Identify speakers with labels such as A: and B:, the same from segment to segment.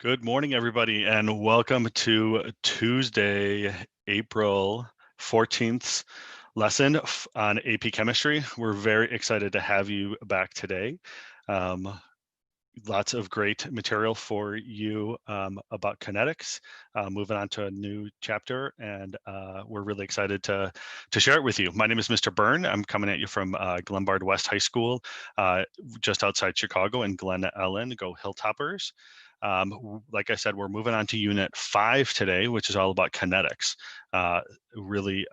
A: Good morning, everybody, and welcome to Tuesday, April 14th lesson on AP Chemistry. We're very excited to have you back today. Um, Lots of great material for you about kinetics. Moving on to a new chapter, and we're really excited to share it with you. My name is Mr. Byrne. I'm coming at you from Glenbard West High School, just outside Chicago in Glen Ellen. Go Hilltoppers. Like I said, we're moving on to Unit 5 today, which is all about kinetics. Really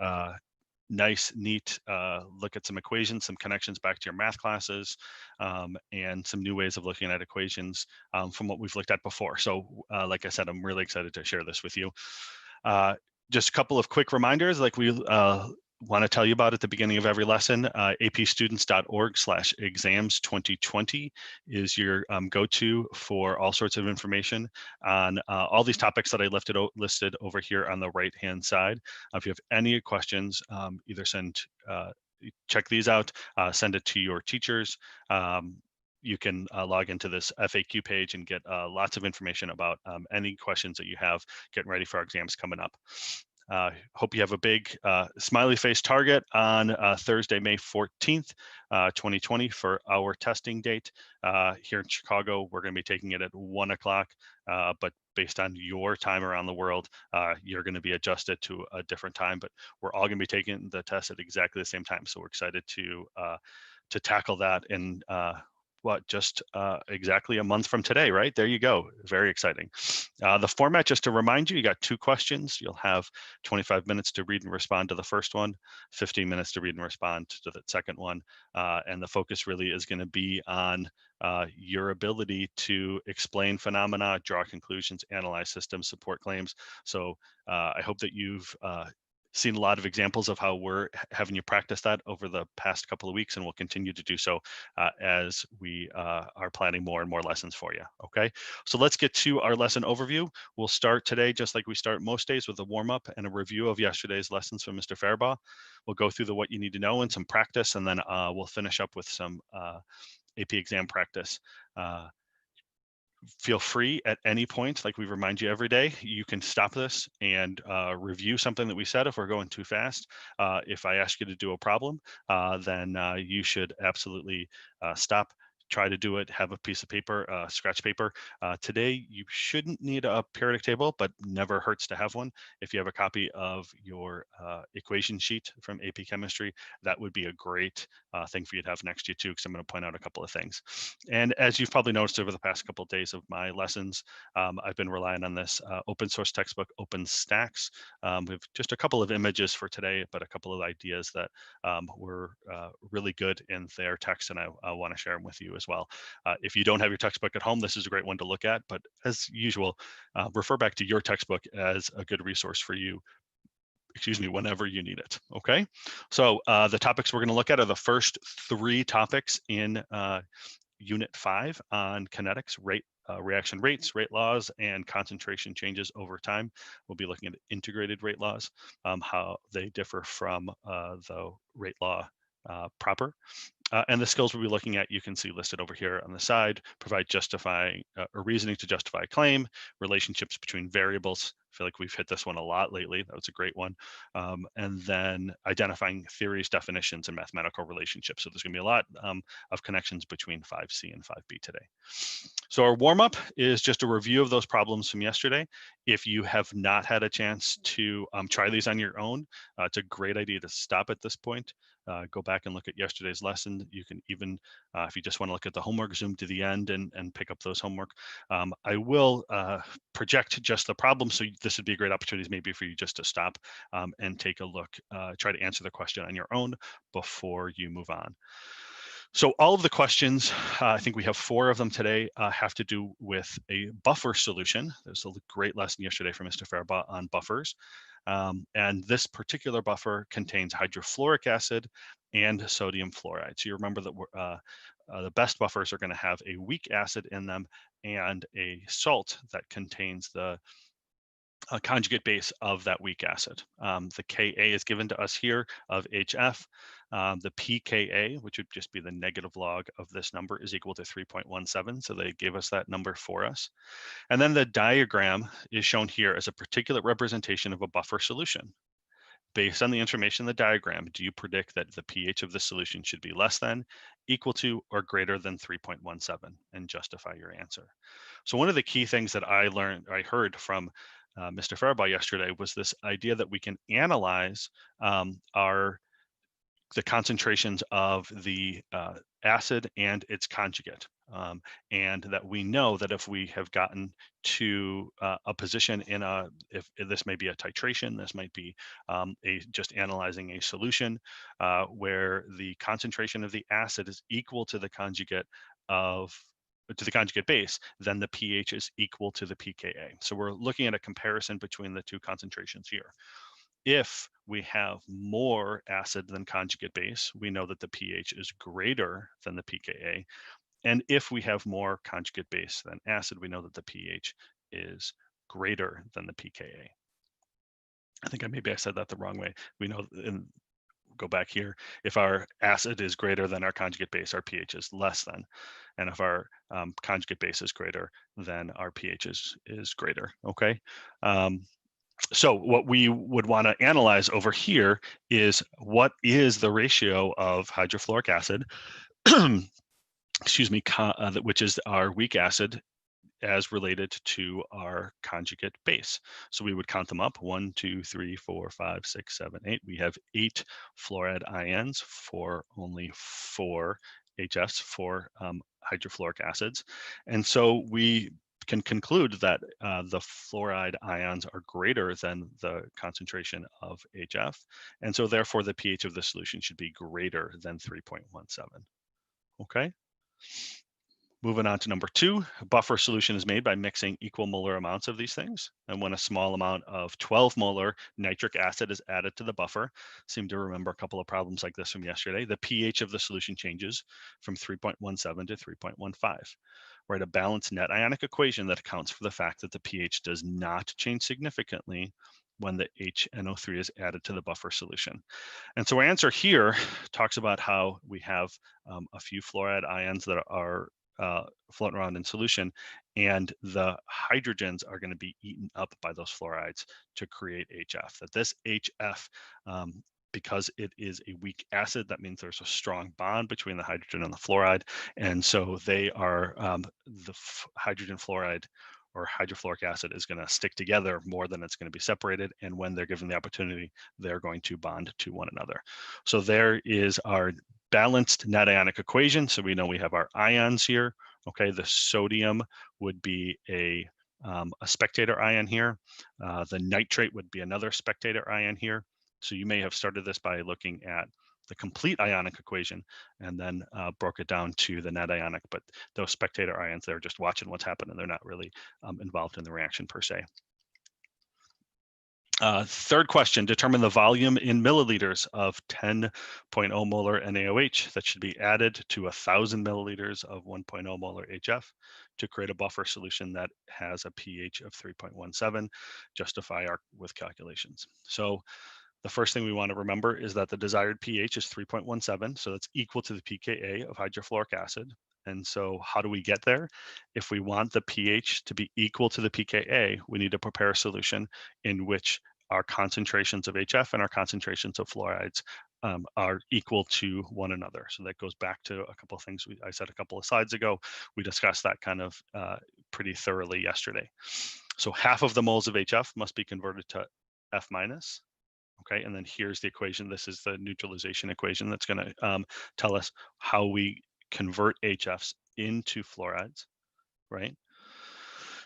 A: nice, neat look at some equations, some connections back to your math classes, and some new ways of looking at equations from what we've looked at before. So like I said, I'm really excited to share this with you. Just a couple of quick reminders, like we want to tell you about at the beginning of every lesson. apstudents.org/exams2020 is your go-to for all sorts of information on all these topics that I listed over here on the right-hand side. If you have any questions, either check these out, send it to your teachers. You can log into this FAQ page and get lots of information about any questions that you have getting ready for our exams coming up. Hope you have a big smiley face target on Thursday, May 14th, 2020 for our testing date. Here in Chicago, we're going to be taking it at 1 o'clock, but based on your time around the world, you're going to be adjusted to a different time, but we're all going to be taking the test at exactly the same time. So we're excited to tackle that in just exactly a month from today, right? There you go. Very exciting. The format, just to remind you, you got 2 questions. You'll have 25 minutes to read and respond to the first one, 15 minutes to read and respond to the second one. And the focus really is going to be on your ability to explain phenomena, draw conclusions, analyze systems, support claims. So I hope that you've seen a lot of examples of how we're having you practice that over the past couple of weeks, and we'll continue to do so as we are planning more and more lessons for you. Okay, so let's get to our lesson overview. We'll start today, just like we start most days, with a warm-up and a review of yesterday's lessons from Mr. Fairbaugh. We'll go through the what you need to know and some practice, and then we'll finish up with some AP exam practice. Feel free at any point, like we remind you every day, you can stop this and review something that we said if we're going too fast. If I ask you to do a problem, then you should absolutely stop, try to do it, have a piece of paper, scratch paper. Today, you shouldn't need a periodic table, but never hurts to have one. If you have a copy of your equation sheet from AP Chemistry, that would be a great thing for you to have next to you too, because I'm going to point out a couple of things. And as you've probably noticed over the past couple of days of my lessons, I've been relying on this open source textbook, OpenStax. We have just a couple of images for today, but a couple of ideas that were really good in their text, and I want to share them with you as well. If you don't have your textbook at home, this is a great one to look at, but as usual, refer back to your textbook as a good resource for you, whenever you need it. Okay, so the topics we're going to look at are the first 3 topics in Unit 5 on kinetics, reaction rates, rate laws, and concentration changes over time. We'll be looking at integrated rate laws, how they differ from the rate law proper. And the skills we'll be looking at, you can see listed over here on the side: provide justifying or reasoning to justify a claim, relationships between variables. I feel like we've hit this one a lot lately. That was a great one. And then identifying theories, definitions, and mathematical relationships. So there's going to be a lot of connections between 5C and 5B today. So our warm-up is just a review of those problems from yesterday. If you have not had a chance to try these on your own, it's a great idea to stop at this point. Go back and look at yesterday's lesson. You can even, if you just want to look at the homework, zoom to the end and pick up those homework. I will project just the problem, so this would be a great opportunity maybe for you just to stop and take a look, try to answer the question on your own before you move on. So all of the questions, I think we have 4 of them today, have to do with a buffer solution. There's a great lesson yesterday from Mr. Fairbaugh on buffers. And this particular buffer contains hydrofluoric acid and sodium fluoride. So you remember that the best buffers are going to have a weak acid in them and a salt that contains the conjugate base of that weak acid. The Ka is given to us here of HF. The pKa, which would just be the negative log of this number, is equal to 3.17. So they gave us that number for us. And then the diagram is shown here as a particular representation of a buffer solution. Based on the information in the diagram, do you predict that the pH of the solution should be less than, equal to, or greater than 3.17, and justify your answer? So one of the key things that I heard from Mr. Faribault yesterday was this idea that we can analyze the concentrations of the acid and its conjugate. And that we know that if we have gotten to a position in if this may be a titration, this might be just analyzing a solution where the concentration of the acid is equal to the conjugate base, then the pH is equal to the pKa. So we're looking at a comparison between the two concentrations here. If we have more acid than conjugate base, we know that the pH is greater than the pKa. And if we have more conjugate base than acid, we know that the pH is greater than the pKa. I think maybe I said that the wrong way. We know, and go back here, if our acid is greater than our conjugate base, our pH is less than. And if our conjugate base is greater, then our pH is greater, okay? So what we would want to analyze over here is what is the ratio of hydrofluoric acid, excuse me, which is our weak acid, as related to our conjugate base. So we would count them up: 1, 2, 3, 4, 5, 6, 7, 8. We have 8 fluoride ions for only 4 HFs, 4 hydrofluoric acids. And so we can conclude that the fluoride ions are greater than the concentration of HF. And so therefore the pH of the solution should be greater than 3.17. Okay. Moving on to number 2, a buffer solution is made by mixing equal molar amounts of these things. And when a small amount of 12 molar nitric acid is added to the buffer, seem to remember a couple of problems like this from yesterday, the pH of the solution changes from 3.17 to 3.15. Write a balanced net ionic equation that accounts for the fact that the pH does not change significantly when the HNO3 is added to the buffer solution. And so our answer here talks about how we have a few fluoride ions that are floating around in solution, and the hydrogens are going to be eaten up by those fluorides to create HF. That this HF, because it is a weak acid, that means there's a strong bond between the hydrogen and the fluoride, and so they are the hydrogen fluoride or hydrofluoric acid is going to stick together more than it's going to be separated, and when they're given the opportunity, they're going to bond to one another. So there is our balanced net ionic equation. So we know we have our ions here. Okay, the sodium would be a spectator ion here. The nitrate would be another spectator ion here. So you may have started this by looking at the complete ionic equation and then broke it down to the net ionic, but those spectator ions, they're just watching what's happening. They're not really involved in the reaction per se. Third question, determine the volume in milliliters of 10.0 molar NaOH that should be added to 1,000 milliliters of 1.0 molar HF to create a buffer solution that has a pH of 3.17. Justify with calculations. So the first thing we want to remember is that the desired pH is 3.17, so that's equal to the pKa of hydrofluoric acid. And so how do we get there? If we want the pH to be equal to the pKa, we need to prepare a solution in which our concentrations of HF and our concentrations of fluorides are equal to one another. So that goes back to a couple of things I said a couple of slides ago. We discussed that kind of pretty thoroughly yesterday. So half of the moles of HF must be converted to F minus. Okay, and then here's the equation. This is the neutralization equation that's going to tell us how we convert HFs into fluorides, right?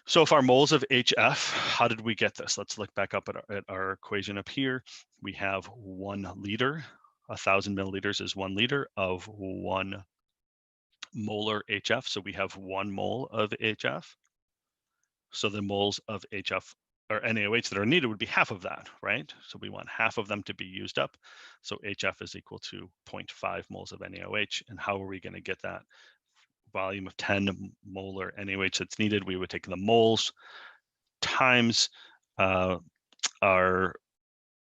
A: So if our moles of HF, how did we get this? Let's look back up at our equation up here. We have 1 liter, 1,000 milliliters is 1 liter of 1 molar HF. So we have 1 mole of HF. So the moles of HF or NaOH that are needed would be half of that, right? So we want half of them to be used up. So HF is equal to 0.5 moles of NaOH. And how are we going to get that volume of 10 molar NaOH that's needed? We would take the moles times the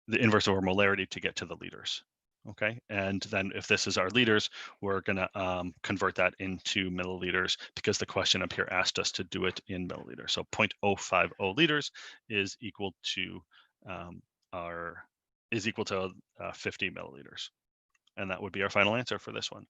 A: inverse of our molarity to get to the liters. Okay, and then if this is our liters, we're going to convert that into milliliters because the question up here asked us to do it in milliliters. So 0.050 liters is equal to 50 milliliters, and that would be our final answer for this one.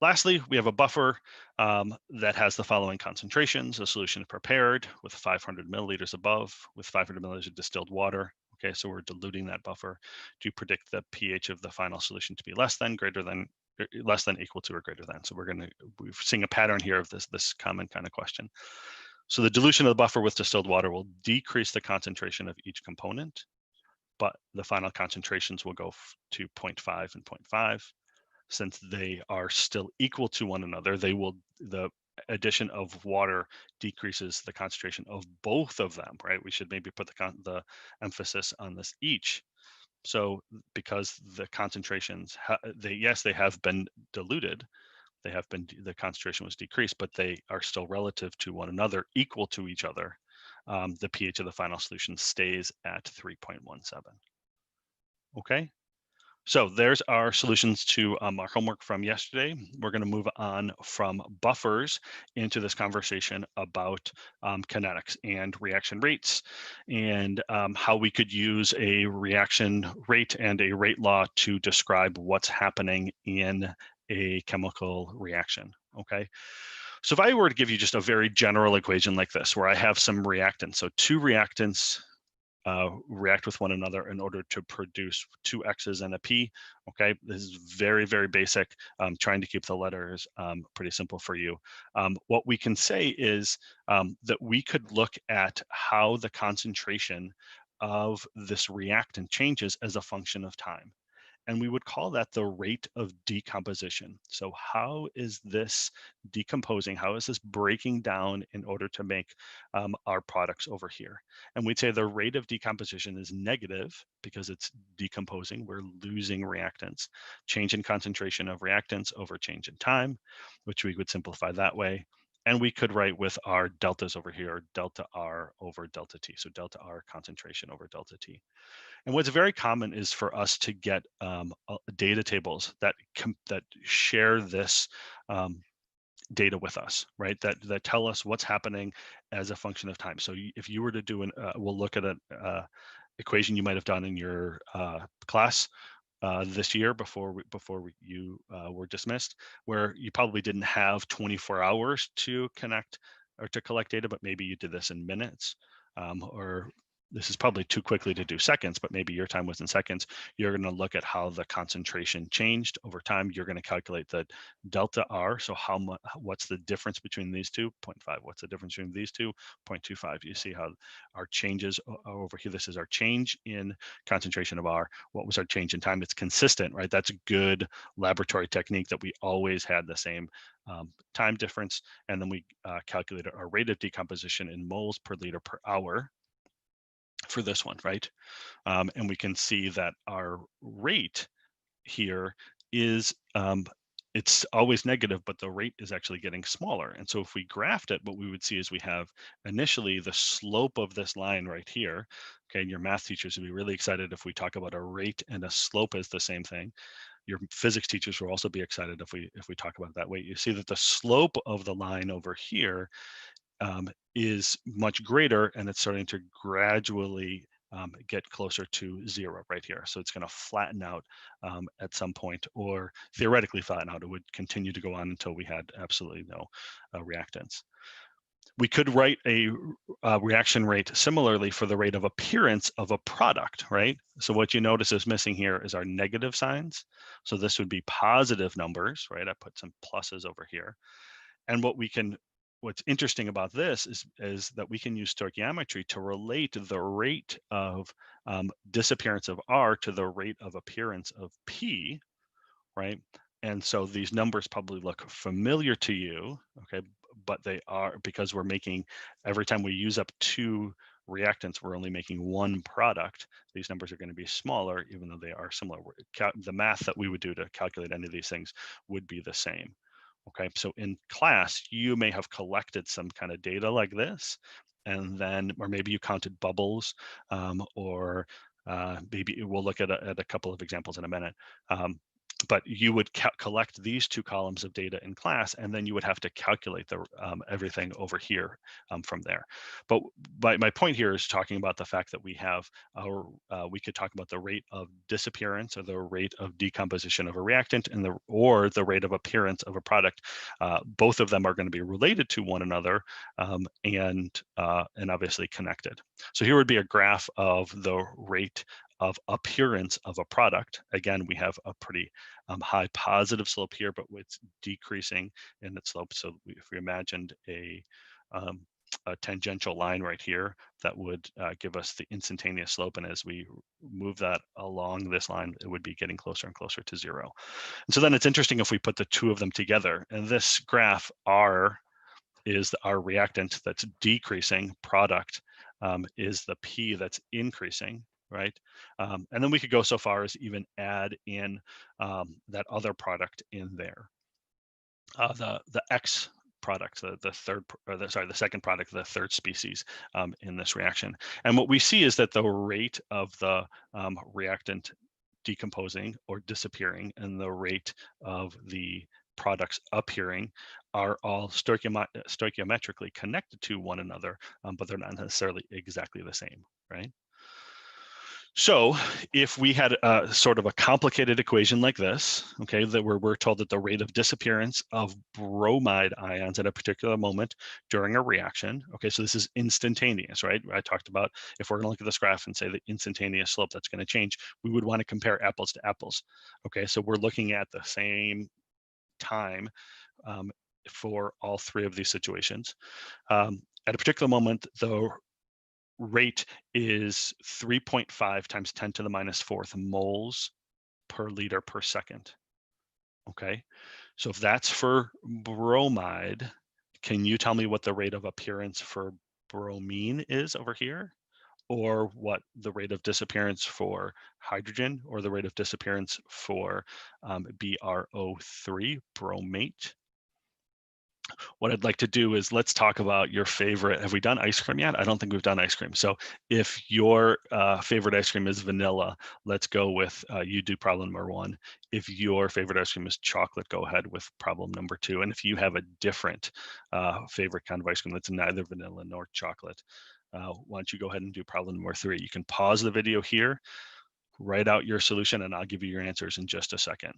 A: Lastly, we have a buffer that has the following concentrations. A solution prepared with 500 milliliters above with 500 milliliters of distilled water. Okay, so we're diluting that buffer to predict the pH of the final solution to be less than, equal to, or greater than. So we're seeing a pattern here of this common kind of question. So the dilution of the buffer with distilled water will decrease the concentration of each component, but the final concentrations will go to 0.5 and 0.5. Since they are still equal to one another, the addition of water decreases the concentration of both of them, right? We should maybe put the emphasis on this each. So because the concentrations, they have been diluted, the concentration was decreased, but they are still relative to one another, equal to each other. The pH of the final solution stays at 3.17. Okay. So there's our solutions to our homework from yesterday. We're going to move on from buffers into this conversation about kinetics and reaction rates, and how we could use a reaction rate and a rate law to describe what's happening in a chemical reaction. Okay. So if I were to give you just a very general equation like this, where I have some reactants, so two reactants react with one another in order to produce two X's and a P. Okay, this is very, very basic. Trying to keep the letters pretty simple for you. What we can say is that we could look at how the concentration of this reactant changes as a function of time. And we would call that the rate of decomposition. So how is this decomposing? How is this breaking down in order to make our products over here? And we'd say the rate of decomposition is negative because it's decomposing. We're losing reactants. Change in concentration of reactants over change in time, which we would simplify that way. And we could write with our deltas over here, delta R over delta T. So delta R concentration over delta T. And what's very common is for us to get data tables that share this data with us, right? That tell us what's happening as a function of time. So if you were to do we'll look at an equation you might have done in your class this year before you were dismissed, where you probably didn't have 24 hours to connect or to collect data, but maybe you did this in minutes, or this is probably too quickly to do seconds, but maybe your time was in seconds. You're going to look at how the concentration changed over time. You're going to calculate the delta R. So what's the difference between these two? 0.5. What's the difference between these two? 0.25. You see how our changes over here. This is our change in concentration of R. What was our change in time? It's consistent, right? That's a good laboratory technique that we always had the same time difference. And then we calculated our rate of decomposition in moles per liter per hour for this one, right? And we can see that our rate here is, it's always negative, but the rate is actually getting smaller. And so if we graphed it, what we would see is we have initially the slope of this line right here. Okay, and your math teachers would be really excited if we talk about a rate and a slope as the same thing. Your physics teachers will also be excited if we talk about it that way. You see that the slope of the line over here is much greater, and it's starting to gradually get closer to zero right here. So it's going to flatten out at some point, or theoretically flatten out. It would continue to go on until we had absolutely no reactants. We could write a reaction rate similarly for the rate of appearance of a product, right? So what you notice is missing here is our negative signs. So this would be positive numbers, right? I put some pluses over here. And what's interesting about this is that we can use stoichiometry to relate the rate of disappearance of R to the rate of appearance of P, right? And so these numbers probably look familiar to you, okay? But they are, because every time we use up two reactants, we're only making one product. These numbers are going to be smaller, even though they are similar. The math that we would do to calculate any of these things would be the same. Okay, so in class, you may have collected some kind of data like this, and then, or maybe you counted bubbles, or maybe we'll look at a couple of examples in a minute. But you would collect these two columns of data in class, and then you would have to calculate the everything over here from there. But my point here is talking about the fact that we have our, we could talk about the rate of disappearance or the rate of decomposition of a reactant and or the rate of appearance of a product. Both of them are going to be related to one another and obviously connected. So here would be a graph of the rate of appearance of a product. Again, we have a pretty high positive slope here, but it's decreasing in its slope. So if we imagined a tangential line right here, that would give us the instantaneous slope. And as we move that along this line, it would be getting closer and closer to zero. And so then it's interesting if we put the two of them together. And this graph, R is our reactant that's decreasing, product is the P that's increasing, right? And then we could go so far as even add in that other product in there. The X product, the second product, the third species in this reaction. And what we see is that the rate of the reactant decomposing or disappearing and the rate of the products appearing are all stoichiometrically connected to one another, but they're not necessarily exactly the same, right? So if we had a sort of a complicated equation like this, okay, that we're told that the rate of disappearance of bromide ions at a particular moment during a reaction, okay, so this is instantaneous, right? I talked about if we're going to look at this graph and say the instantaneous slope that's going to change, we would want to compare apples to apples, okay? So we're looking at the same time for all three of these situations. At a particular moment, the rate is 3.5 times 10 to the minus fourth moles per liter per second. Okay, so if that's for bromide, can you tell me what the rate of appearance for bromine is over here? Or what the rate of disappearance for hydrogen, or the rate of disappearance for BrO3, bromate? What I'd like to do is let's talk about your favorite. Have we done ice cream yet? I don't think we've done ice cream. So if your favorite ice cream is vanilla, let's go with, you do problem number one. If your favorite ice cream is chocolate, go ahead with problem number two. And if you have a different favorite kind of ice cream that's neither vanilla nor chocolate, why don't you go ahead and do problem number three. You can pause the video here, write out your solution, and I'll give you your answers in just a second.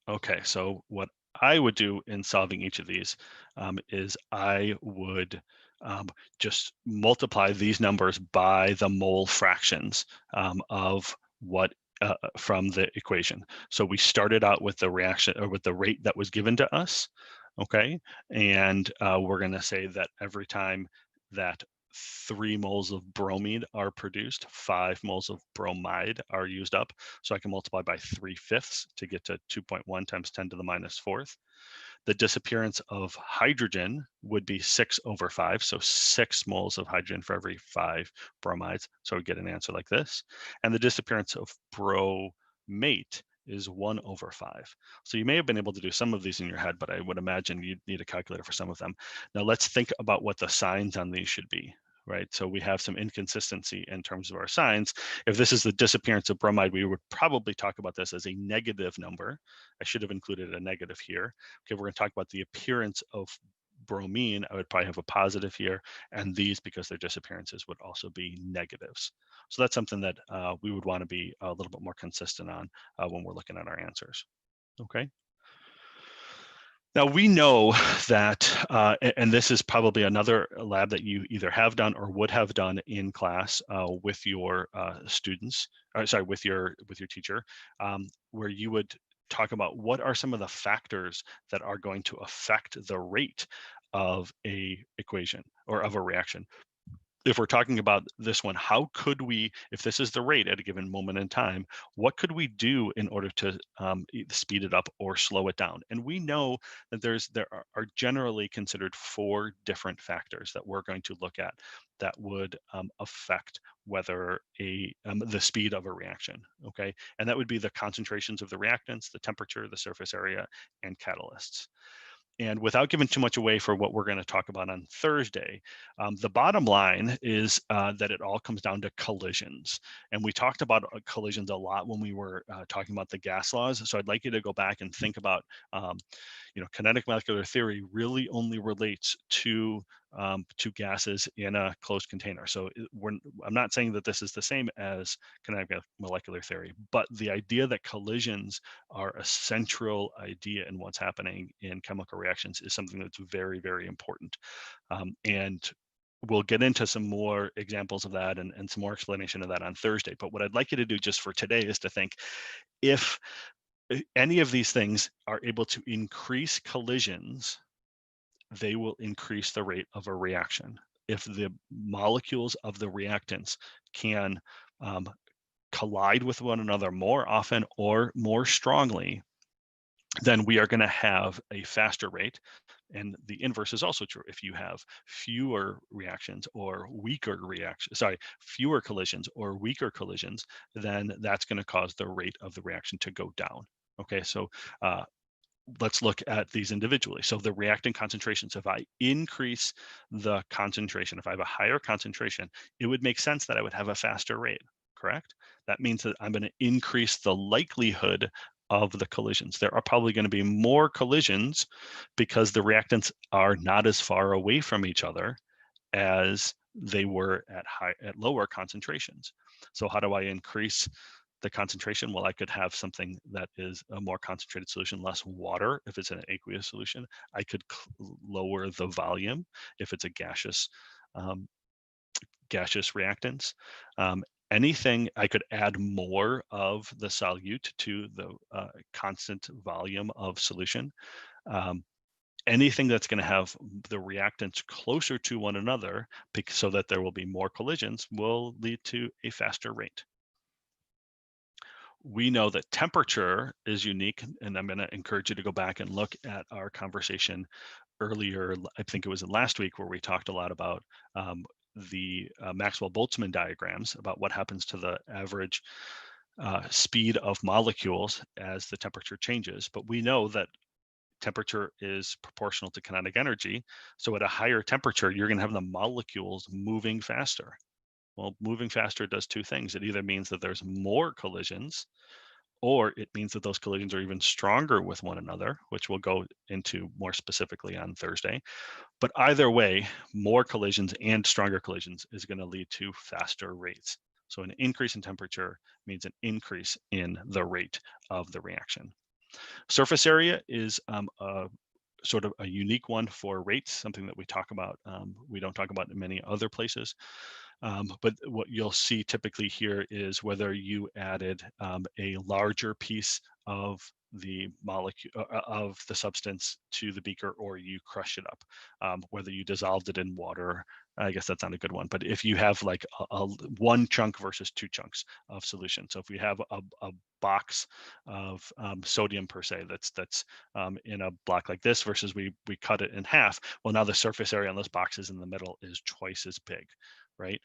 A: Okay, so what I would do in solving each of these is I would just multiply these numbers by the mole fractions of what from the equation. So we started out with the reaction, or with the rate that was given to us, okay? And we're gonna say that every time that 3 moles of bromine are produced, 5 moles of bromide are used up. So I can multiply by 3/5 to get to 2.1 times 10 to the minus fourth. The disappearance of hydrogen would be 6/5. So 6 moles of hydrogen for every 5 bromides. So we get an answer like this. And the disappearance of bromate is 1/5. So you may have been able to do some of these in your head, but I would imagine you'd need a calculator for some of them. Now let's think about what the signs on these should be, right? So we have some inconsistency in terms of our signs. If this is the disappearance of bromide, we would probably talk about this as a negative number. I should have included a negative here. Okay, we're going to talk about the appearance of bromine. I would probably have a positive here, and these, because their disappearances, would also be negatives. So that's something that we would want to be a little bit more consistent on when we're looking at our answers. Okay. Now we know that, and this is probably another lab that you either have done or would have done in class with your students, or sorry, with your teacher, where you would talk about what are some of the factors that are going to affect the rate of a equation or of a reaction. if we're talking about this one, how could we, if this is the rate at a given moment in time, what could we do in order to speed it up or slow it down? And we know that there are generally considered 4 different factors that we're going to look at that would affect whether the speed of a reaction. Okay, and that would be the concentrations of the reactants, the temperature, the surface area, and catalysts. And without giving too much away for what we're going to talk about on Thursday, the bottom line is that it all comes down to collisions. And we talked about collisions a lot when we were talking about the gas laws. So I'd like you to go back and think about, kinetic molecular theory really only relates to gases in a closed container. So I'm not saying that this is the same as kinetic molecular theory, but the idea that collisions are a central idea in what's happening in chemical reactions is something that's very, very important. And we'll get into some more examples of that and some more explanation of that on Thursday. But what I'd like you to do just for today is to think, if any of these things are able to increase collisions, they will increase the rate of a reaction. If the molecules of the reactants can collide with one another more often or more strongly, then we are going to have a faster rate. And the inverse is also true. If you have fewer reactions or fewer collisions or weaker collisions, then that's going to cause the rate of the reaction to go down. Okay, so let's look at these individually. So the reactant concentrations, if I increase the concentration, if I have a higher concentration, it would make sense that I would have a faster rate, correct? That means that I'm going to increase the likelihood of the collisions. There are probably going to be more collisions because the reactants are not as far away from each other as they were at lower concentrations. So how do I increase the concentration? Well, I could have something that is a more concentrated solution, less water if it's an aqueous solution. I could lower the volume if it's a gaseous reactants. Anything, I could add more of the solute to the constant volume of solution. Anything that's going to have the reactants closer to one another so that there will be more collisions will lead to a faster rate. We know that temperature is unique, and I'm going to encourage you to go back and look at our conversation earlier. I think it was last week where we talked a lot about the Maxwell-Boltzmann diagrams about what happens to the average speed of molecules as the temperature changes. But we know that temperature is proportional to kinetic energy. So at a higher temperature, you're going to have the molecules moving faster. Well, moving faster does 2 things. It either means that there's more collisions, or it means that those collisions are even stronger with one another, which we'll go into more specifically on Thursday. But either way, more collisions and stronger collisions is going to lead to faster rates. So an increase in temperature means an increase in the rate of the reaction. Surface area is sort of a unique one for rates, something that we talk about. We don't talk about in many other places. But what you'll see typically here is whether you added a larger piece of the molecule of the substance to the beaker, or you crush it up, whether you dissolved it in water. I guess that's not a good one, but if you have like a 1 chunk versus 2 chunks of solution. So if we have a box of sodium per se that's in a block like this versus we cut it in half, well, now the surface area on those boxes in the middle is twice as big, right?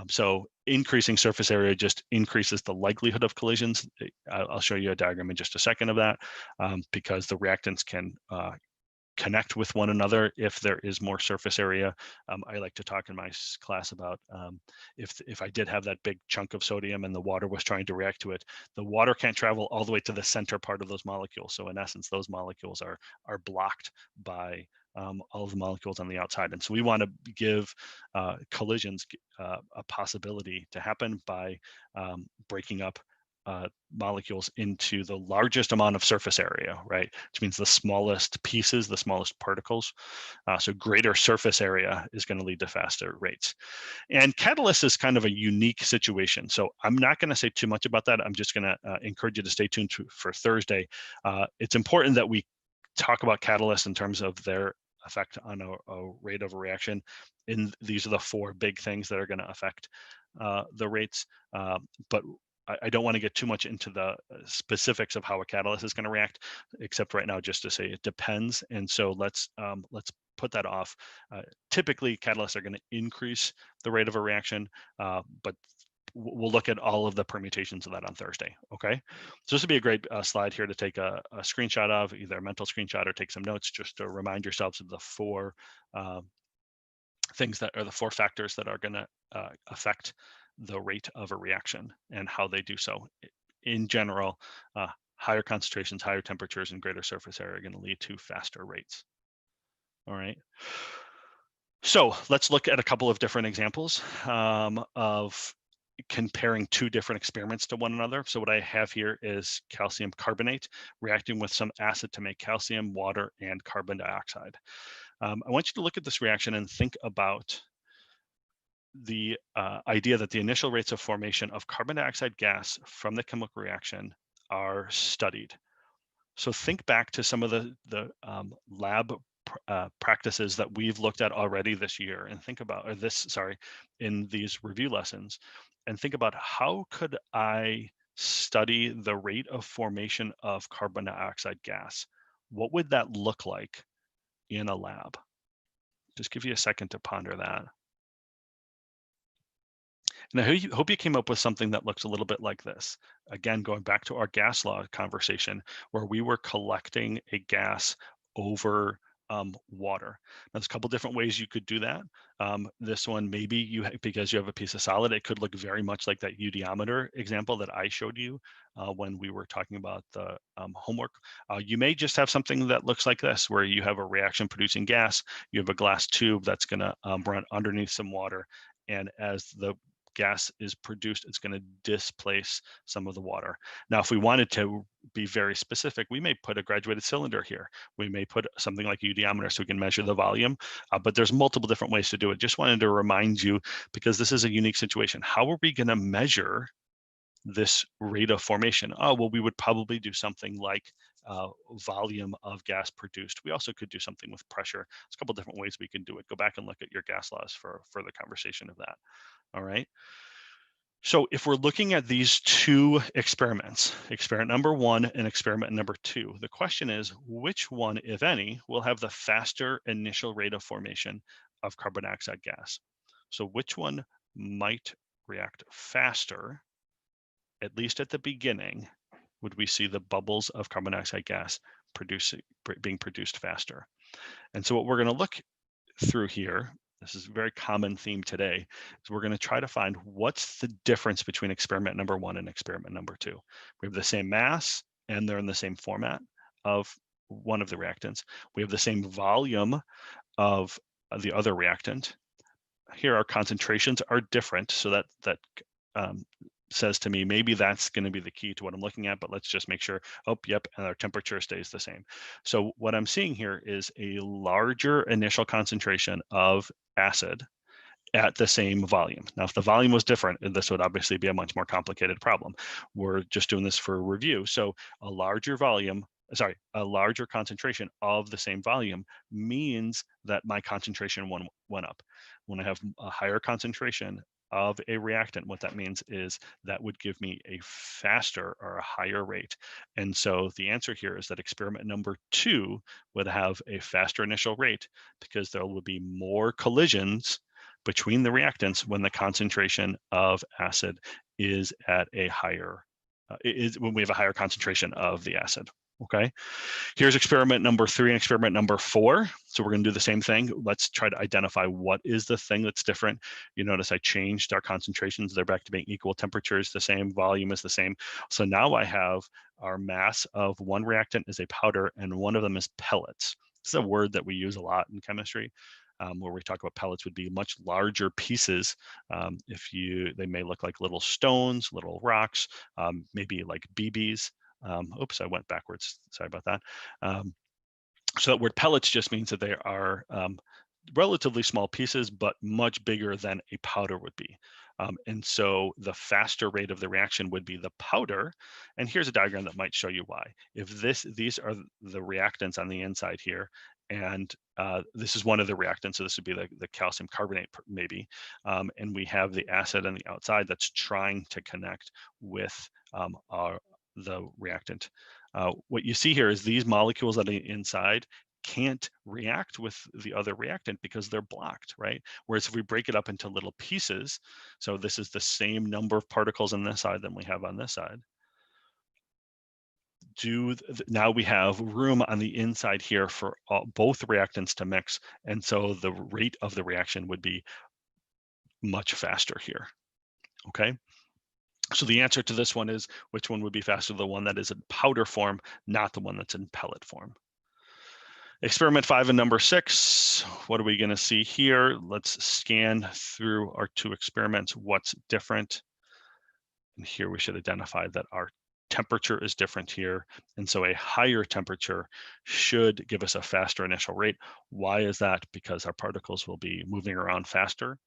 A: So increasing surface area just increases the likelihood of collisions. I'll show you a diagram in just a second of that, because the reactants can connect with one another if there is more surface area. I like to talk in my class about if I did have that big chunk of sodium and the water was trying to react to it, the water can't travel all the way to the center part of those molecules. So in essence, those molecules are blocked by all of the molecules on the outside. And so we want to give collisions a possibility to happen by breaking up molecules into the largest amount of surface area, right? Which means the smallest pieces, the smallest particles. So greater surface area is going to lead to faster rates. And catalyst is kind of a unique situation. So I'm not going to say too much about that. I'm just going to encourage you to stay tuned for Thursday. It's important that we talk about catalysts in terms of their effect on a rate of a reaction. And these are the 4 big things that are going to affect the rates. But I don't want to get too much into the specifics of how a catalyst is going to react, except right now just to say it depends. And so let's put that off. Typically, catalysts are going to increase the rate of a reaction, but we'll look at all of the permutations of that on Thursday. Okay, so this would be a great slide here to take a screenshot of, either a mental screenshot or take some notes, just to remind yourselves of the 4 things that are the 4 factors that are going to affect the rate of a reaction and how they do so. In general, higher concentrations, higher temperatures, and greater surface area are going to lead to faster rates. All right. So let's look at a couple of different examples of comparing 2 different experiments to one another. So what I have here is calcium carbonate reacting with some acid to make calcium, water, and carbon dioxide. I want you to look at this reaction and think about the idea that the initial rates of formation of carbon dioxide gas from the chemical reaction are studied. So think back to some of the lab practices that we've looked at already this year, and think about, in these review lessons, and think about, how could I study the rate of formation of carbon dioxide gas? What would that look like in a lab? Just give you a second to ponder that. And I hope you came up with something that looks a little bit like this. Again, going back to our gas law conversation, where we were collecting a gas over water. Now, there's a couple different ways you could do that. This one, maybe because you have a piece of solid, it could look very much like that eudiometer example that I showed you when we were talking about the homework. You may just have something that looks like this, where you have a reaction producing gas, you have a glass tube that's going to run underneath some water, and as the gas is produced, it's going to displace some of the water. Now, if we wanted to be very specific, we may put a graduated cylinder here. We may put something like a eudiometer so we can measure the volume, but there's multiple different ways to do it. Just wanted to remind you, because this is a unique situation. How are we going to measure this rate of formation? Oh, well, we would probably do something like volume of gas produced. We also could do something with pressure. There's a couple different ways we can do it. Go back and look at your gas laws for further conversation of that. All right. So if we're looking at these 2 experiments, experiment number 1 and experiment number 2, the question is, which one, if any, will have the faster initial rate of formation of carbon dioxide gas? So which one might react faster, at least at the beginning? Would we see the bubbles of carbon dioxide gas being produced faster? And so what we're going to look through here, this is a very common theme today, is we're going to try to find what's the difference between experiment number 1 and experiment number 2. We have the same mass and they're in the same format of one of the reactants. We have the same volume of the other reactant. Here our concentrations are different, so that says to me, maybe that's going to be the key to what I'm looking at, but let's just make sure. Oh, yep, and our temperature stays the same. So what I'm seeing here is a larger initial concentration of acid at the same volume. Now, if the volume was different, this would obviously be a much more complicated problem. We're just doing this for review. So a larger concentration of the same volume means that my concentration went up. When I have a higher concentration of a reactant, what that means is that would give me a faster or a higher rate. And so the answer here is that experiment number 2 would have a faster initial rate, because there will be more collisions between the reactants when the concentration of acid is at a higher, when we have a higher concentration of the acid. Okay, here's experiment number 3 and experiment number 4. So we're going to do the same thing. Let's try to identify what is the thing that's different. You notice I changed our concentrations. They're back to being equal. Temperature is the same. Volume is the same. So now I have our mass of one reactant is a powder and one of them is pellets. This is a word that we use a lot in chemistry. Where we talk about pellets would be much larger pieces. They may look like little stones, little rocks, maybe like BBs. Oops, I went backwards. Sorry about that. So that word pellets just means that they are relatively small pieces, but much bigger than a powder would be. And so the faster rate of the reaction would be the powder. And here's a diagram that might show you why. If these are the reactants on the inside here, and this is one of the reactants, so this would be the calcium carbonate maybe, and we have the acid on the outside that's trying to connect with the reactant. What you see here is these molecules that are inside can't react with the other reactant because they're blocked, right? Whereas if we break it up into little pieces, so this is the same number of particles on this side than we have on this side, now we have room on the inside here for both reactants to mix, and so the rate of the reaction would be much faster here, okay? So the answer to this one is, which one would be faster? The one that is in powder form, not the one that's in pellet form. Experiment 5 and number 6, what are we going to see here? Let's scan through our 2 experiments. What's different? And here we should identify that our temperature is different here. And so a higher temperature should give us a faster initial rate. Why is that? Because our particles will be moving around faster,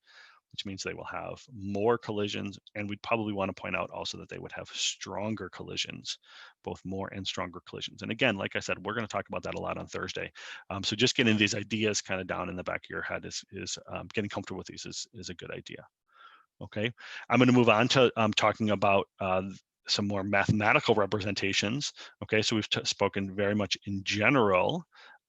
A: which means they will have more collisions. And we'd probably want to point out also that they would have stronger collisions, both more and stronger collisions. And again, like I said, we're going to talk about that a lot on Thursday. So just getting these ideas kind of down in the back of your head is getting comfortable with these is a good idea. Okay, I'm going to move on to talking about some more mathematical representations. Okay, so we've spoken very much in general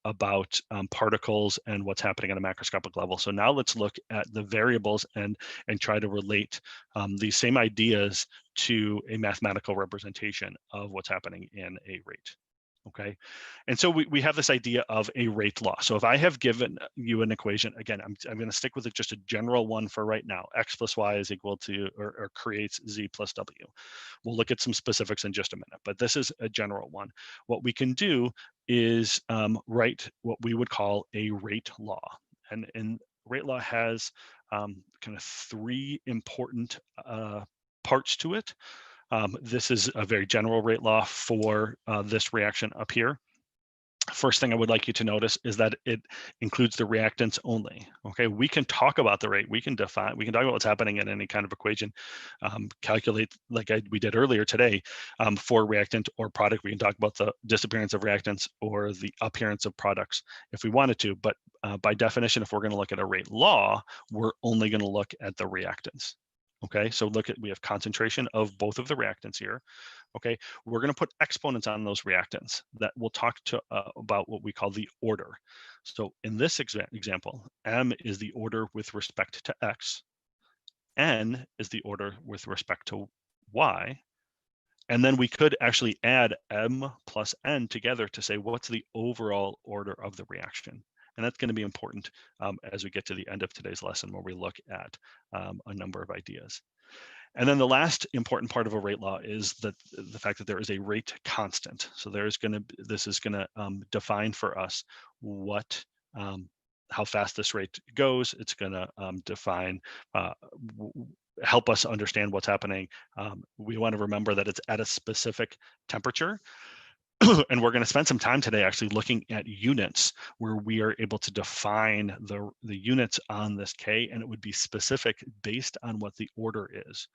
A: about particles and what's happening at a macroscopic level. So now let's look at the variables and try to relate these same ideas to a mathematical representation of what's happening in a rate. Okay, and so we have this idea of a rate law. So if I have given you an equation, again, I'm going to stick with it, just a general one for right now. X plus Y is equal to, or creates Z plus W. We'll look at some specifics in just a minute, but this is a general one. What we can do is write what we would call a rate law. And rate law has kind of 3 important parts to it. This is a very general rate law for this reaction up here. First thing I would like you to notice is that it includes the reactants only. Okay, we can talk about the rate, we can talk about what's happening in any kind of equation, calculate like we did earlier today for reactant or product. We can talk about the disappearance of reactants or the appearance of products if we wanted to, but by definition, if we're going to look at a rate law, we're only going to look at the reactants. Okay, so we have concentration of both of the reactants here. Okay, we're going to put exponents on those reactants that we'll talk about what we call the order. So in this example, M is the order with respect to X, N is the order with respect to Y, and then we could actually add M plus N together to say what's the overall order of the reaction. And that's going to be important as we get to the end of today's lesson, where we look at a number of ideas. And then the last important part of a rate law is the fact that there is a rate constant. So this is going to define for us what how fast this rate goes. It's going to define help us understand what's happening. We want to remember that it's at a specific temperature. And we're going to spend some time today actually looking at units, where we are able to define the units on this K, and it would be specific based on what the order is.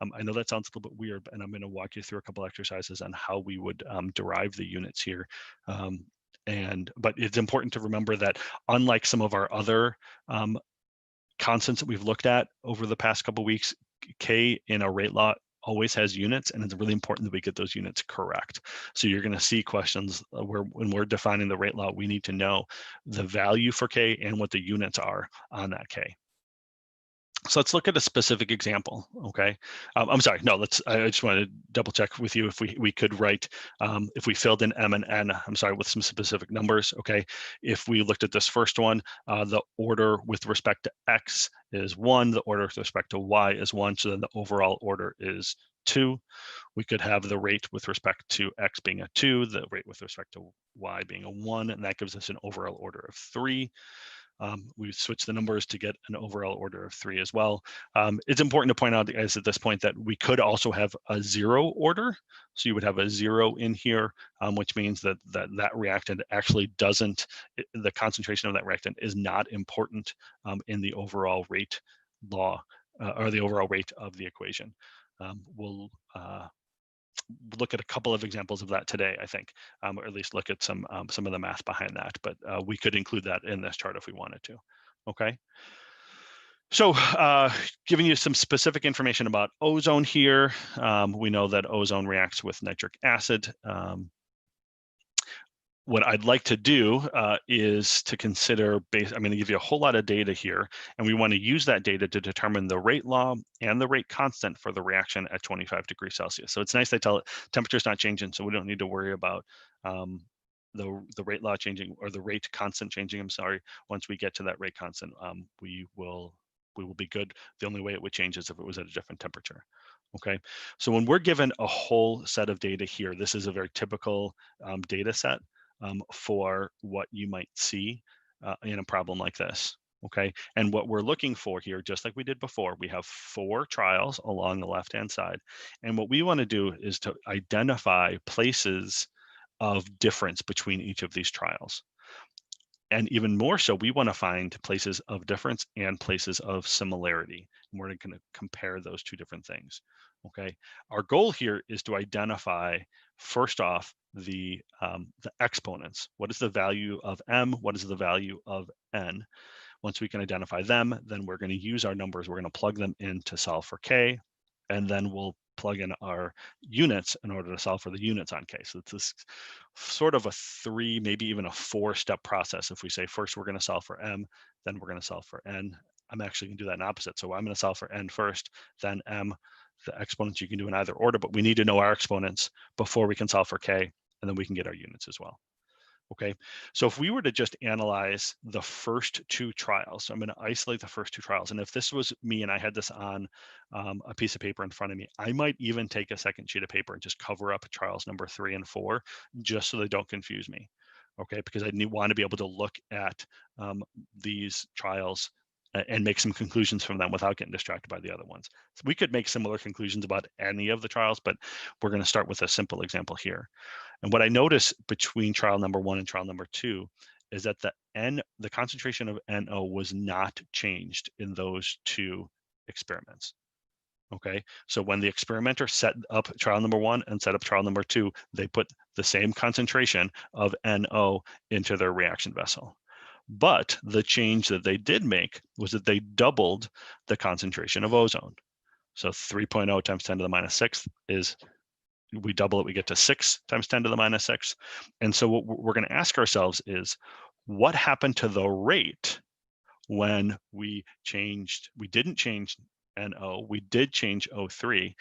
A: I know that sounds a little bit weird, and I'm going to walk you through a couple exercises on how we would derive the units here. But it's important to remember that unlike some of our other constants that we've looked at over the past couple of weeks, K in a rate law always has units, and it's really important that we get those units correct. So you're going to see questions where when we're defining the rate law, we need to know the value for K and what the units are on that K. So let's look at a specific example, okay? I'm sorry, no, I just want to double check with you if we could write, if we filled in M and N, I'm sorry, with some specific numbers, okay? If we looked at this first one, the order with respect to X is 1, the order with respect to Y is 1, so then the overall order is 2. We could have the rate with respect to X being a 2, the rate with respect to Y being a 1, and that gives us an overall order of 3. We switch the numbers to get an overall order of 3 as well. It's important to point out, guys, at this point that we could also have a 0 order. So you would have a 0 in here, which means that reactant actually the concentration of that reactant is not important in the overall rate law or the overall rate of the equation. look at a couple of examples of that today, I think, or at least look at some of the math behind that. But we could include that in this chart if we wanted to. Okay. So giving you some specific information about ozone here. We know that ozone reacts with nitric acid. What I'd like to do is to consider, I'm going to give you a whole lot of data here, and we want to use that data to determine the rate law and the rate constant for the reaction at 25 degrees Celsius. So it's nice they tell it temperature's not changing, so we don't need to worry about the rate law changing or the rate constant changing. I'm sorry. Once we get to that rate constant, we will be good. The only way it would change is if it was at a different temperature. Okay, so when we're given a whole set of data here, this is a very typical data set for what you might see in a problem like this. Okay, and what we're looking for here, just like we did before, we have 4 trials along the left-hand side. And what we want to do is to identify places of difference between each of these trials. And even more so, we want to find places of difference and places of similarity. And we're going to compare those 2 different things. Okay, our goal here is to identify, first off, the exponents. What is the value of m? What is the value of n? Once we can identify them, then we're going to use our numbers. We're going to plug them in to solve for k, and then we'll plug in our units in order to solve for the units on k. So it's this sort of a 3, maybe even a 4-step process. If we say first we're going to solve for m, then we're going to solve for n. I'm actually going to do that in opposite. So I'm going to solve for n first, then m. The exponents you can do in either order, but we need to know our exponents before we can solve for k, and then we can get our units as well. Okay, so if we were to just analyze the first 2 trials, so I'm going to isolate the first 2 trials. And if this was me and I had this on a piece of paper in front of me, I might even take a second sheet of paper and just cover up trials number 3 and 4, just so they don't confuse me. Okay, because I want to be able to look at these trials and make some conclusions from them without getting distracted by the other ones. So we could make similar conclusions about any of the trials, but we're going to start with a simple example here. And what I notice between trial number 1 and trial number 2 is that the concentration of NO was not changed in those 2 experiments. Okay, so when the experimenter set up trial number 1 and set up trial number 2, they put the same concentration of NO into their reaction vessel. But the change that they did make was that they doubled the concentration of ozone. So 3.0 times 10 to the minus 6 is, we double it, we get to 6 times 10 to the minus 6. And so what we're going to ask ourselves is, what happened to the rate when we didn't change NO, we did change O3.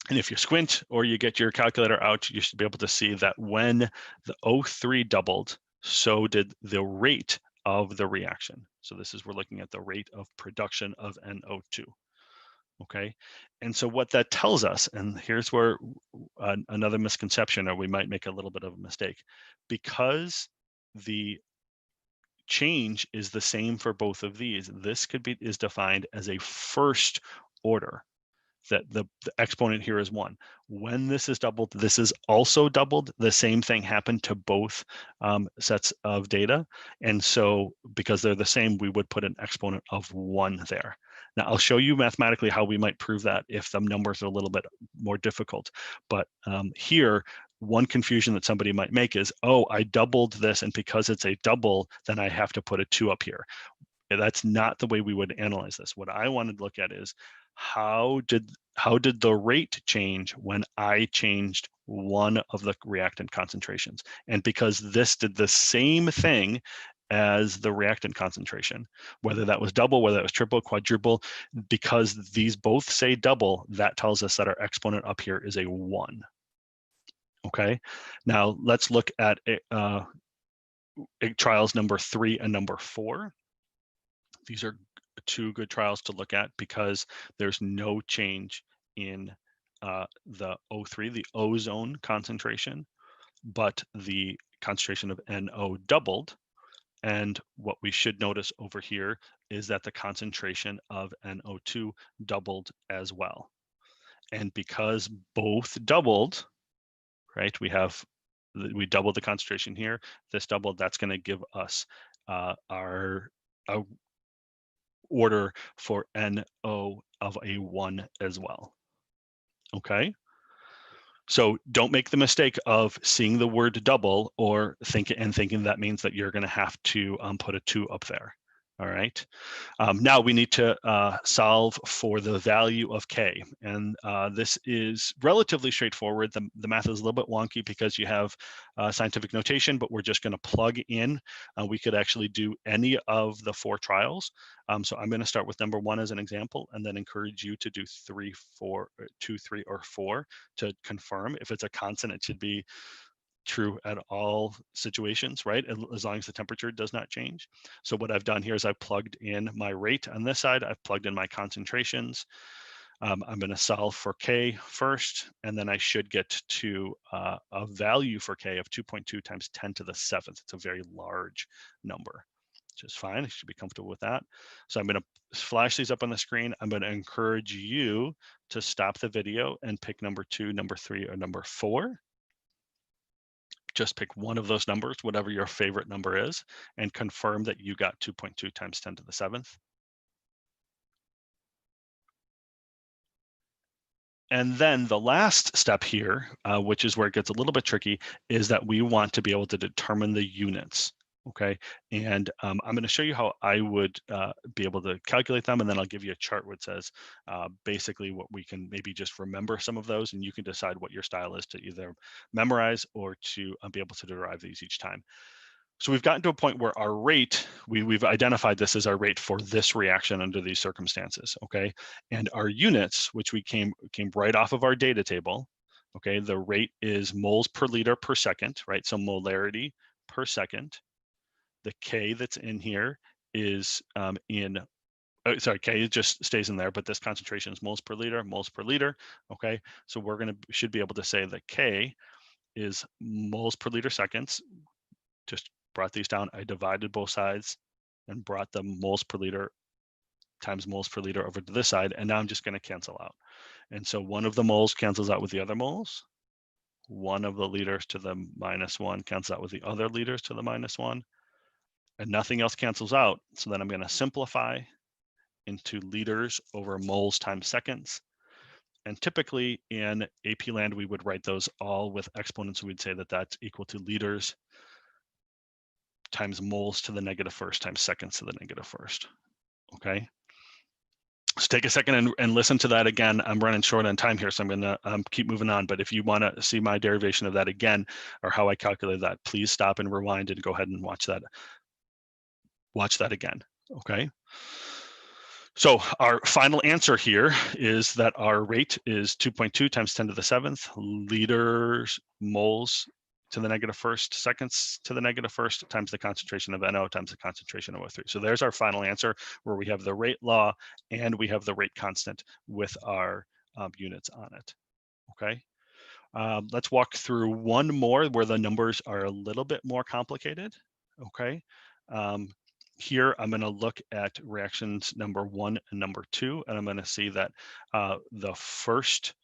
A: And if you squint or you get your calculator out, you should be able to see that when the O3 doubled, so did the rate of the reaction. So this is, we're looking at the rate of production of NO2. Okay, and so what that tells us, and here's where another misconception, or we might make a little bit of a mistake, because the change is the same for both of these, this is defined as a first order, that the exponent here is 1. When this is doubled, this is also doubled. The same thing happened to both sets of data. And so because they're the same, we would put an exponent of 1 there. Now, I'll show you mathematically how we might prove that if the numbers are a little bit more difficult. But here, one confusion that somebody might make is, oh, I doubled this, and because it's a double, then I have to put a 2 up here. That's not the way we would analyze this. What I wanted to look at is, how did the rate change when I changed one of the reactant concentrations? And because this did the same thing as the reactant concentration, whether that was double, whether that was triple, quadruple, because these both say double, that tells us that our exponent up here is a 1. Okay, now let's look at trials number 3 and number 4. These are 2 good trials to look at because there's no change in the O3, the ozone concentration, but the concentration of NO doubled. And what we should notice over here is that the concentration of NO2 doubled as well. And because both doubled, right, we doubled the concentration here, this doubled, that's going to give us our order for NO of a 1 as well. Okay, So don't make the mistake of seeing the word double or thinking that means that you're going to have to put a 2 up there. All right. Now we need to solve for the value of k, and this is relatively straightforward. The math is a little bit wonky because you have scientific notation, but we're just going to plug in. We could actually do any of the 4 trials. So I'm going to start with number 1 as an example, and then encourage you to do 3, 4, 2, 3, or 4 to confirm. If it's a constant, it should be true at all situations, right? As long as the temperature does not change. So what I've done here is I've plugged in my rate on this side. I've plugged in my concentrations. I'm going to solve for K first, and then I should get to a value for K of 2.2 times 10 to the 7th. It's a very large number, which is fine. I should be comfortable with that. So I'm going to flash these up on the screen. I'm going to encourage you to stop the video and pick number 2, number 3, or number 4. Just pick one of those numbers, whatever your favorite number is, and confirm that you got 2.2 times 10 to the 7th. And then the last step here, which is where it gets a little bit tricky, is that we want to be able to determine the units. Okay, and I'm going to show you how I would be able to calculate them, and then I'll give you a chart which says basically what we can maybe just remember some of those, and you can decide what your style is to either memorize or to be able to derive these each time. So we've gotten to a point where our rate, we've identified this as our rate for this reaction under these circumstances, okay? And our units, which we came right off of our data table, okay? The rate is moles per liter per second, right? So molarity per second. The K that's in here is sorry, K just stays in there, but this concentration is moles per liter, okay? So should be able to say that K is moles per liter seconds. Just brought these down. I divided both sides and brought the moles per liter times moles per liter over to this side. And now I'm just going to cancel out. And so one of the moles cancels out with the other moles. One of the liters to the -1 cancels out with the other liters to the -1. And nothing else cancels out. So then I'm going to simplify into liters over moles times seconds. And typically in AP land, we would write those all with exponents. We'd say that that's equal to liters times moles to the -1st times seconds to the -1st. Okay. So take a second and listen to that again. I'm running short on time here, so I'm going to keep moving on. But if you want to see my derivation of that again, or how I calculate that, please stop and rewind and go ahead and watch that. Watch that again. Okay. So our final answer here is that our rate is 2.2 times 10 to the 7th liters moles to the -1st, seconds to the -1st, times the concentration of NO times the concentration of O3. So there's our final answer, where we have the rate law and we have the rate constant with our units on it. Okay. Let's walk through one more where the numbers are a little bit more complicated. Okay. Here, I'm going to look at reactions number 1 and number 2, and I'm going to see that the first,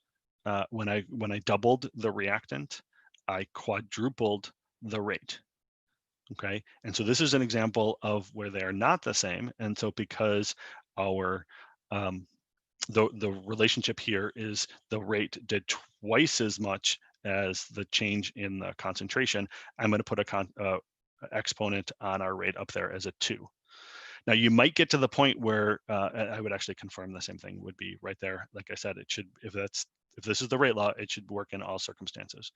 A: when I doubled the reactant, I quadrupled the rate. Okay, and so this is an example of where they are not the same, and so because our the relationship here is the rate did twice as much as the change in the concentration, I'm going to put a exponent on our rate up there as a 2. Now you might get to the point where I would actually confirm the same thing would be right there. Like I said, it should, if this is the rate law, it should work in all circumstances.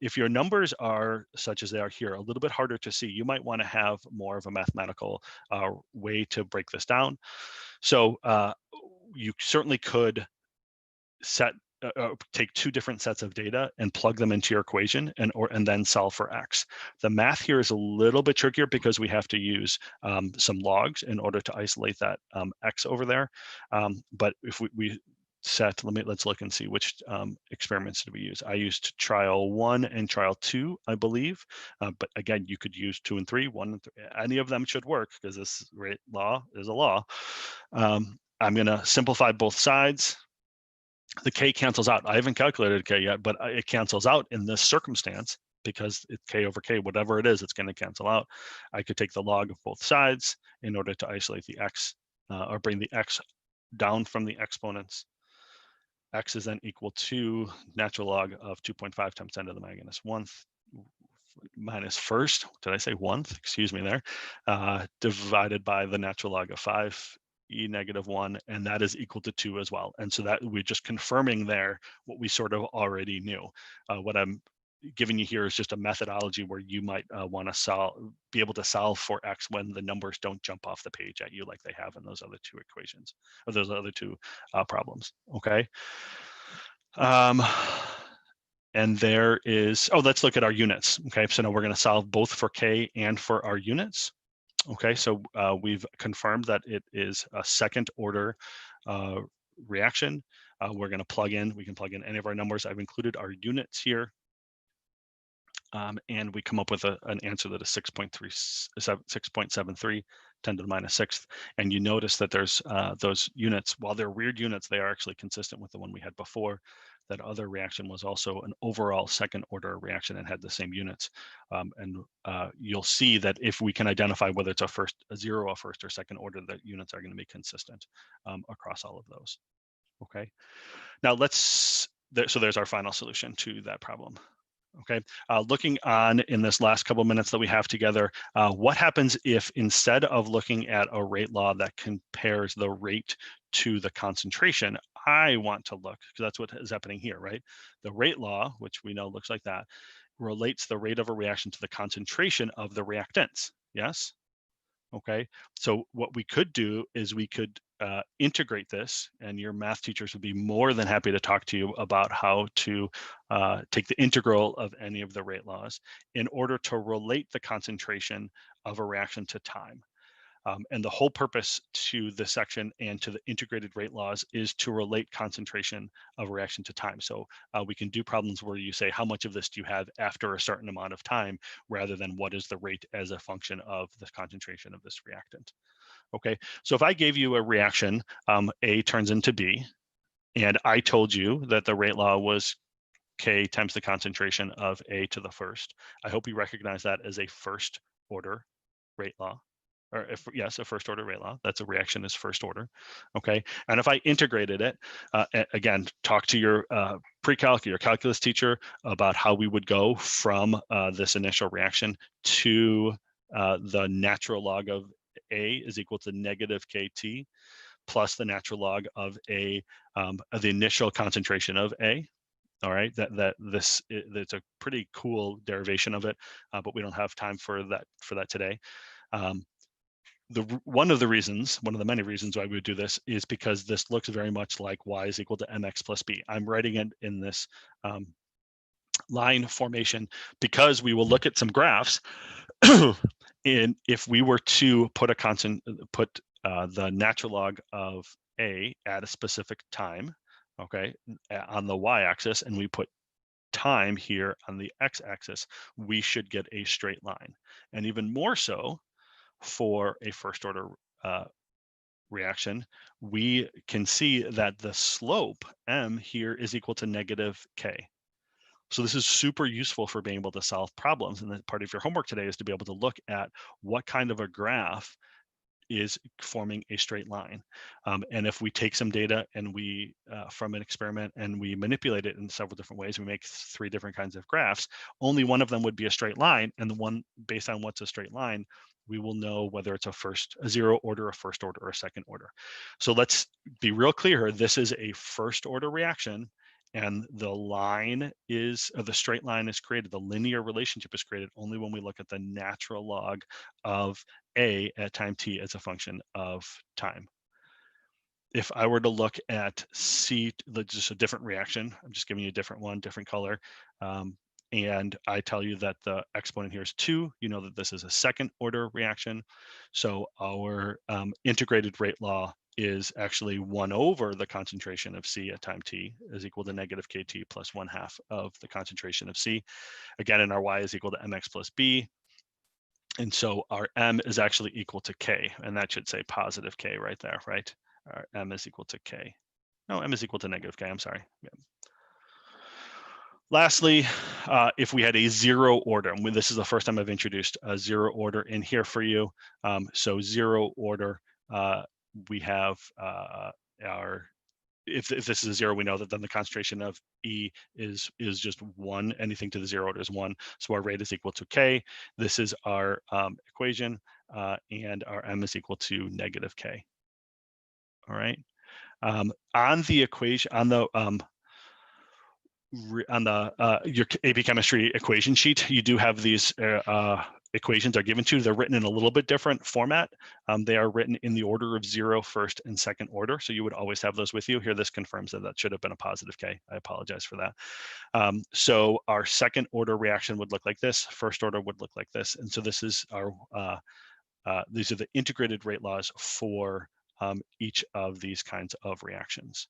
A: If your numbers are such as they are here, a little bit harder to see, you might want to have more of a mathematical way to break this down. So you certainly could take 2 different sets of data and plug them into your equation and then solve for X. The math here is a little bit trickier because we have to use some logs in order to isolate that X over there. But if we set, let's look and see which experiments did we use. I used trial 1 and trial 2, I believe. But again, you could use 2 and 3, 1 and 3. Any of them should work because this rate law is a law. I'm going to simplify both sides. The K cancels out. I haven't calculated K yet, but it cancels out in this circumstance because it's K over K, whatever it is, it's going to cancel out. I could take the log of both sides in order to isolate the X or bring the X down from the exponents. x is then equal to natural log of 2.5 times 10 to the minus 1 minus first, did I say 1th? Excuse me there, divided by the natural log of 5 e negative 1, and that is equal to 2 as well. And so that we're just confirming there what we sort of already knew. What I'm giving you here is just a methodology where you might want to be able to solve for x when the numbers don't jump off the page at you like they have in those other two equations, or those other two problems, okay? And there is, let's look at our units. Okay, so now we're going to solve both for k and for our units. Okay, so we've confirmed that it is a second order reaction. We can plug in any of our numbers. I've included our units here. And we come up with an answer that is 6.73, 10 to the minus 6th. And you notice that there's those units, while they're weird units, they are actually consistent with the one we had before. That other reaction was also an overall second order reaction and had the same units. And you'll see that if we can identify whether it's a zero, a first or second order, the units are going to be consistent across all of those. Okay, now so there's our final solution to that problem. Okay, looking on in this last couple minutes that we have together, what happens if instead of looking at a rate law that compares the rate to the concentration, I want to look, because that's what is happening here, right? The rate law, which we know looks like that, relates the rate of a reaction to the concentration of the reactants, yes? Okay, so what we could do is we could integrate this, and your math teachers would be more than happy to talk to you about how to take the integral of any of the rate laws in order to relate the concentration of a reaction to time. And the whole purpose to this section and to the integrated rate laws is to relate concentration of a reaction to time. So we can do problems where you say, how much of this do you have after a certain amount of time, rather than what is the rate as a function of the concentration of this reactant. Okay, so if I gave you a reaction, A turns into B, and I told you that the rate law was K times the concentration of A to the first, I hope you recognize that as a first order rate law. Or yes, a first order rate law. That's a reaction is first order. Okay, and if I integrated it, again, talk to your pre-calc, your calculus teacher about how we would go from this initial reaction to the natural log of A is equal to negative KT plus the natural log of the initial concentration of A. All right, that's a pretty cool derivation of it, but we don't have time for that today. One of the many reasons why we would do this is because this looks very much like y is equal to mx plus b. I'm writing it in this line formation because we will look at some graphs. And if we were to put the natural log of A at a specific time, okay, on the y-axis, and we put time here on the x-axis, we should get a straight line. And even more so, for a first order reaction, we can see that the slope m here is equal to negative k. So this is super useful for being able to solve problems. And that part of your homework today is to be able to look at what kind of a graph is forming a straight line. And if we take some data and we from an experiment and we manipulate it in several different ways, we make 3 different kinds of graphs, only one of them would be a straight line. And the one based on what's a straight line, we will know whether it's a zero order, a first order, or a second order. So let's be real clear here. This is a first order reaction, and the straight line is created, the linear relationship is created only when we look at the natural log of A at time t as a function of time. If I were to look at C, just a different reaction, I'm just giving you a different one, different color, and I tell you that the exponent here is 2, you know that this is a second order reaction. So our integrated rate law is actually 1 over the concentration of C at time t is equal to negative KT plus 1/2 of the concentration of C. Again, and our Y is equal to mx plus B. And so our M is actually equal to K, and that should say positive K right there, right? Our M is equal to K. No, M is equal to negative K, I'm sorry. Yeah. Lastly, if we had a zero order, and this is the first time I've introduced a zero order in here for you. So zero order, we have our if this is a 0, we know that then the concentration of E is just 1. Anything to the 0 order is 1. So our rate is equal to K. This is our equation, and our M is equal to negative K. All right. On the equation, on the your AP Chemistry equation sheet, you do have these equations are given to you. They're written in a little bit different format. They are written in the order of 0, first, and second order. So you would always have those with you. Here, this confirms that that should have been a positive K. I apologize for that. So our second order reaction would look like this. First order would look like this. And so this is our, these are the integrated rate laws for each of these kinds of reactions.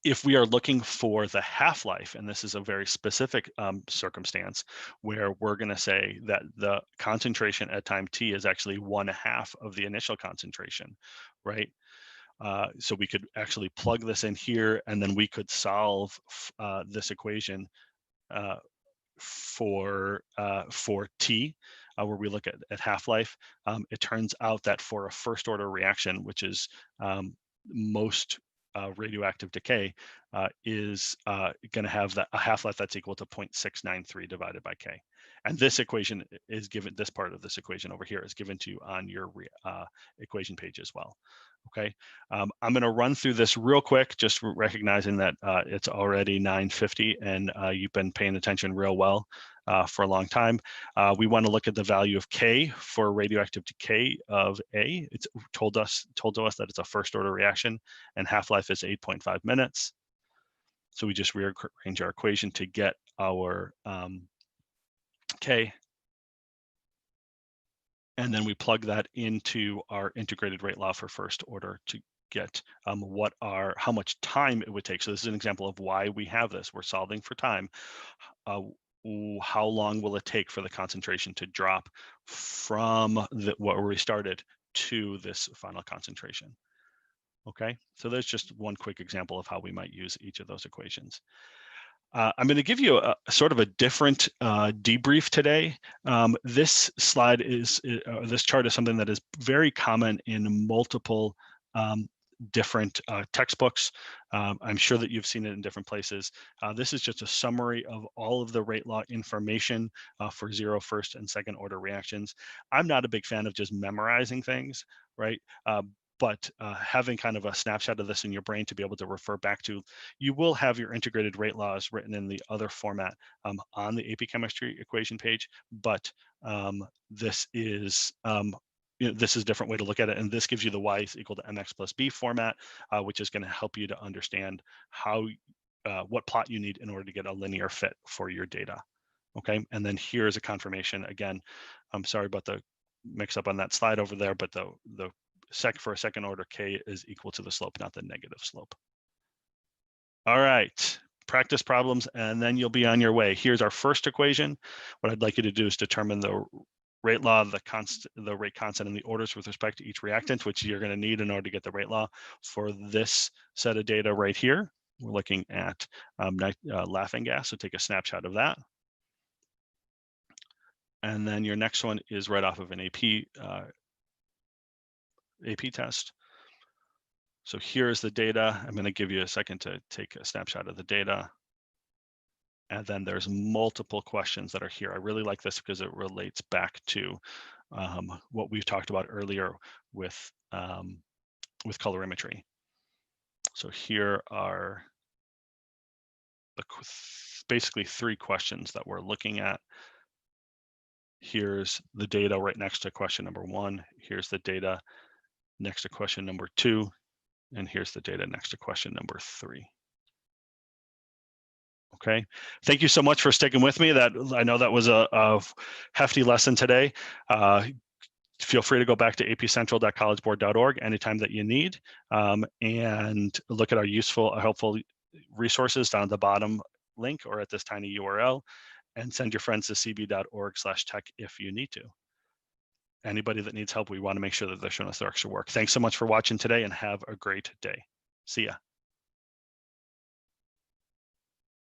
A: If we are looking for the half-life, and this is a very specific circumstance where we're going to say that the concentration at time t is actually 1/2 of the initial concentration, right? So we could actually plug this in here, and then we could solve this equation for t, where we look at half-life. It turns out that for a first-order reaction, which is most radioactive decay, is going to have a half-life that's equal to 0.693 divided by K. And this equation is given, this part of this equation over here is given to you on your equation page as well. Okay, I'm going to run through this real quick, just recognizing that it's already 9:50 and you've been paying attention real well for a long time. We want to look at the value of K for radioactive decay of A. It's told to us that it's a first order reaction, and half-life is 8.5 minutes. So we just rearrange our equation to get our K. And then we plug that into our integrated rate law for first order to get how much time it would take. So this is an example of why we have this. We're solving for time. How long will it take for the concentration to drop from what we started to this final concentration? Okay, so there's just one quick example of how we might use each of those equations. I'm going to give you a sort of a different debrief today. This slide is, this chart is something that is very common in multiple different textbooks. I'm sure that you've seen it in different places. This is just a summary of all of the rate law information for 0, first, and second order reactions. I'm not a big fan of just memorizing things, right? But having kind of a snapshot of this in your brain to be able to refer back to, you will have your integrated rate laws written in the other format on the AP Chemistry equation page, but this is this is a different way to look at it, and this gives you the y is equal to mx plus b format, which is going to help you to understand how what plot you need in order to get a linear fit for your data. Okay, and then here's a confirmation. Again, I'm sorry about the mix up on that slide over there, but the for a second order, K is equal to the slope, not the negative slope. All right, practice problems, and then you'll be on your way. Here's our first equation. What I'd like you to do is determine the rate law, the rate constant, and the orders with respect to each reactant, which you're going to need in order to get the rate law for this set of data right here. We're looking at laughing gas, so take a snapshot of that. And then your next one is right off of an AP test. So here's the data. I'm going to give you a second to take a snapshot of the data. And then there's multiple questions that are here. I really like this because it relates back to what we've talked about earlier with colorimetry. So here are basically 3 questions that we're looking at. Here's the data right next to question number 1. Here's the data next to question number 2. And here's the data next to question number 3. Okay, thank you so much for sticking with me. I know that was a hefty lesson today. Feel free to go back to apcentral.collegeboard.org anytime that you need, and look at our useful, helpful resources down at the bottom link or at this tiny URL, and send your friends to cb.org/tech if you need to. Anybody that needs help, we want to make sure that they're showing us their extra work. Thanks so much for watching today, and have a great day. See ya.